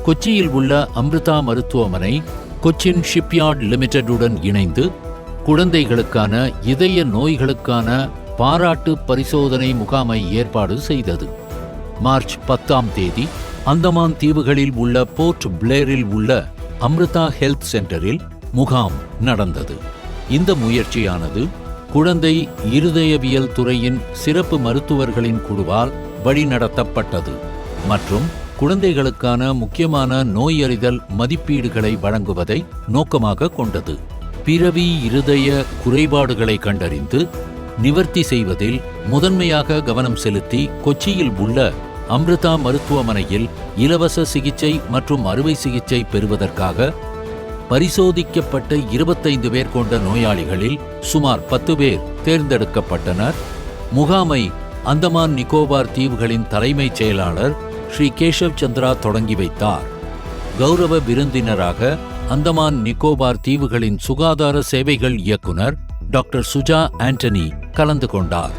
கொச்சியில் உள்ள அம்ருதா மருத்துவமனை கொச்சின் ஷிப்யார்ட் லிமிடெடுடன் இணைந்து குழந்தைகளுக்கான இதய நோய்களுக்கான பாராட்டு பரிசோதனை முகாமை ஏற்பாடு செய்தது. மார்ச் 10ஆம் தேதி அந்தமான் தீவுகளில் உள்ள போர்ட் பிளேரில் உள்ள அம்ருதா ஹெல்த் சென்டரில் முகாம் நடந்தது. இந்த முயற்சியானது குழந்தை இருதயவியல் துறையின் சிறப்பு மருத்துவர்களின் குழுவால் வழிநடத்தப்பட்டது மற்றும் குழந்தைகளுக்கான முக்கியமான நோயறிதல் மதிப்பீடுகளை வழங்குவதை நோக்கமாக கொண்டது. பிறவி இருதய குறைபாடுகளை கண்டறிந்து நிவர்த்தி செய்வதில் முதன்மையாக கவனம் செலுத்தி கொச்சியில் உள்ள அம்ருதா மருத்துவமனையில் இலவச சிகிச்சை மற்றும் அறுவை சிகிச்சை பெறுவதற்காக பரிசோதிக்கப்பட்ட 25 பேர் கொண்ட நோயாளிகளில் சுமார் 10 பேர் தேர்ந்தெடுக்கப்பட்டனர். முகாமை அந்தமான் நிக்கோபார் தீவுகளின் தலைமைச் செயலாளர் ஸ்ரீ கேஷவ் சந்திரா தொடங்கி வைத்தார். கௌரவ விருந்தினராக அந்தமான் நிக்கோபார் தீவுகளின் சுகாதார சேவைகள் இயக்குனர் டாக்டர் சுஜா ஆண்டனி கலந்து கொண்டார்.